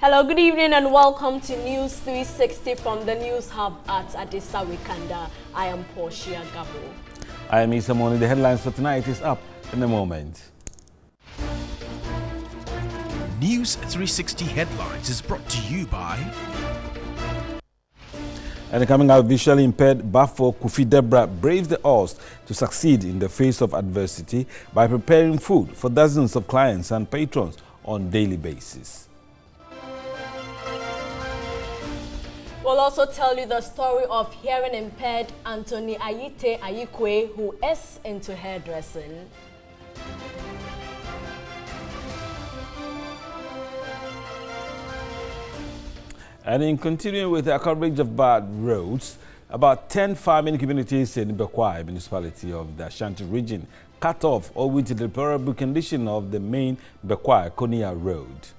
Hello, good evening and welcome to News 360 from the News Hub at Adisa Wikanda. I am Portia Gabo. I am Isa Moni. The headlines for tonight is up in a moment. News 360 Headlines is brought to you by... And coming out visually impaired, Bafo Kufi Debra braves the odds to succeed in the face of adversity by preparing food for dozens of clients and patrons on a daily basis. We'll also tell you the story of hearing impaired Anthony Ayitey, who is into hairdressing. And in continuing with our coverage of bad roads, about 10 farming communities in Ayitey municipality of the Ashanti region cut off owing to the deplorable condition of the main Ayitey-Konya road.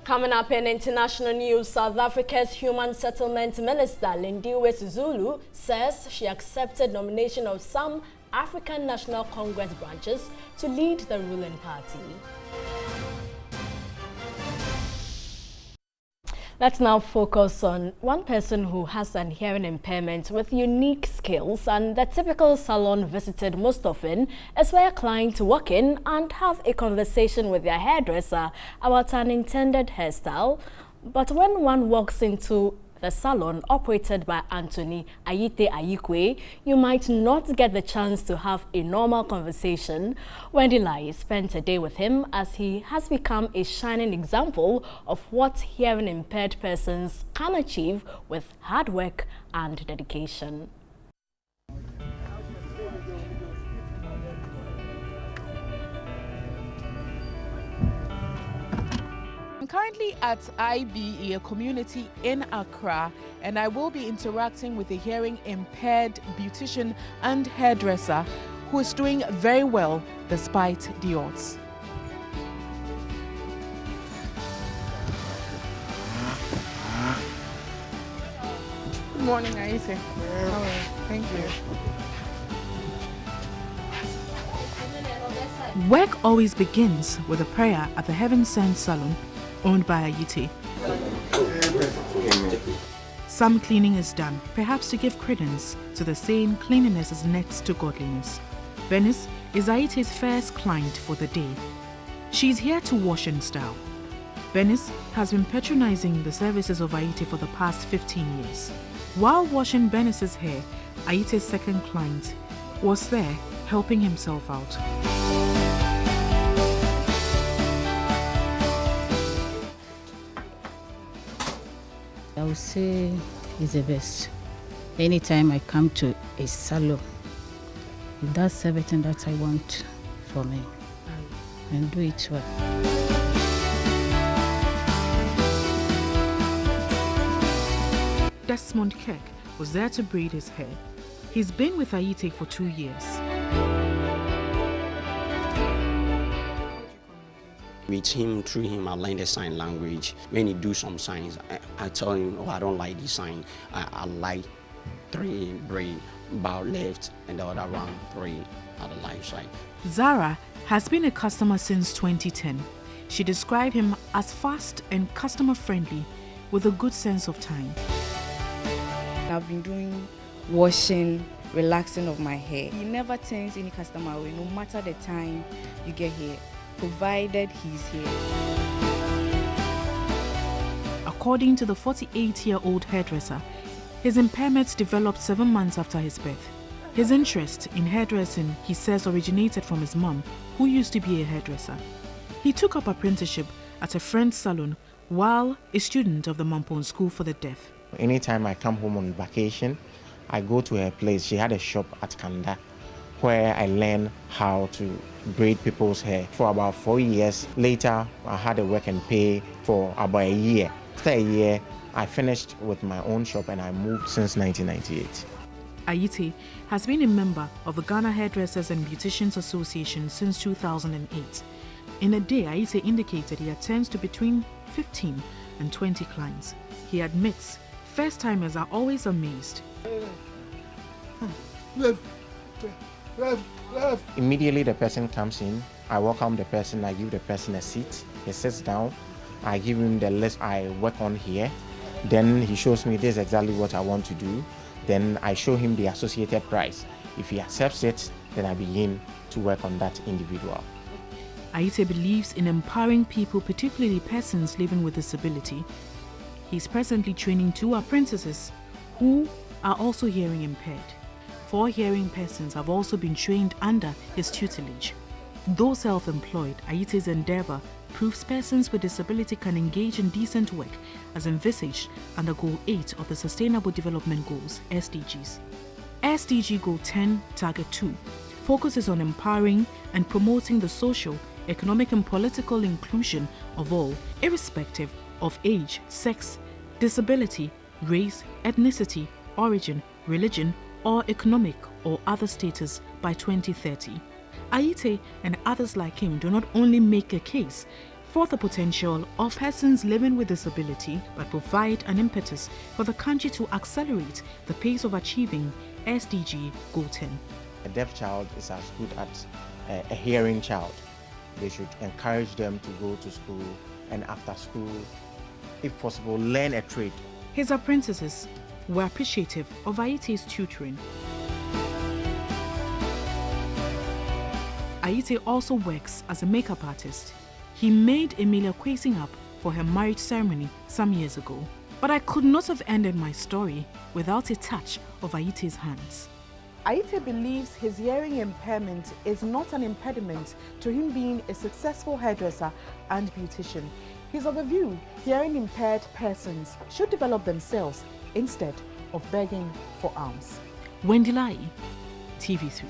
Coming up in international news, South Africa's Human Settlement Minister Lindiwe Zulu says she accepted nomination of some African National Congress branches to lead the ruling party. Let's now focus on one person who has an hearing impairment with unique skills, and the typical salon visited most often is where clients walk in and have a conversation with their hairdresser about an intended hairstyle. But when one walks into the salon operated by Anthony Ayitey, you might not get the chance to have a normal conversation. Wendy Laryea spent a day with him as he has become a shining example of what hearing impaired persons can achieve with hard work and dedication. I'm currently at IBE, a community in Accra, and I will be interacting with a hearing impaired beautician and hairdresser who is doing very well despite the odds. Good morning, Ayitey. How are you? Thank you. Work always begins with a prayer at the Heaven Sent Salon owned by Ayitey. Some cleaning is done, perhaps to give credence to the saying cleanliness is next to godliness. Venice is Ayitey's first client for the day. She's here to wash and style. Venice has been patronizing the services of Ayitey for the past 15 years. While washing Venice's hair, Ayitey's second client was there helping himself out. I would say he's the best. Anytime I come to a salon, he does everything that I want for me and do it well. Desmond Kirk was there to braid his hair. He's been with Ayitey for 2 years. With him, through him, I learned the sign language. When he do some signs, I tell him, oh, I don't like this sign. I like 3 braid, bow left, and the other round 3 at the left side. Zara has been a customer since 2010. She described him as fast and customer friendly with a good sense of time. I've been doing washing, relaxing of my hair. He never turns any customer away, no matter the time you get here, provided he's here. According to the 48-year-old hairdresser, his impairments developed 7 months after his birth. His interest in hairdressing, he says, originated from his mom, who used to be a hairdresser. He took up apprenticeship at a friend's salon while a student of the Mampong School for the Deaf. Anytime I come home on vacation, I go to her place. She had a shop at Kanda where I learned how to braid people's hair. For about 4 years later, I had a work and pay for about a year. After a year, I finished with my own shop and I moved since 1998. Ayitey has been a member of the Ghana Hairdressers and Beauticians Association since 2008. In a day, Ayitey indicated he attends to between 15 and 20 clients. He admits first-timers are always amazed. Immediately the person comes in, I welcome the person, I give the person a seat, he sits down, I give him the list I work on here. Then he shows me this is exactly what I want to do. Then I show him the associated price. If he accepts it, then I begin to work on that individual. Ayitey believes in empowering people, particularly persons living with disability. He's presently training 2 apprentices who are also hearing impaired. 4 hearing persons have also been trained under his tutelage. Though self-employed, Ayitey's endeavor proves persons with disability can engage in decent work as envisaged under Goal 8 of the Sustainable Development Goals, SDGs. SDG Goal 10, Target 2 focuses on empowering and promoting the social, economic and political inclusion of all, irrespective of age, sex, disability, race, ethnicity, origin, religion, or economic or other status by 2030. Ayitey and others like him do not only make a case for the potential of persons living with disability, but provide an impetus for the country to accelerate the pace of achieving SDG Goal 10. A deaf child is as good as a hearing child. They should encourage them to go to school, and after school, if possible, learn a trade. His apprentices were appreciative of Ayitey's tutoring. Ayitey also works as a makeup artist. He made Emilia Kwesing up for her marriage ceremony some years ago. But I could not have ended my story without a touch of Ayitey's hands. Ayitey believes his hearing impairment is not an impediment to him being a successful hairdresser and beautician. He's of the view hearing impaired persons should develop themselves instead of begging for alms. Wendy Laryea, TV3.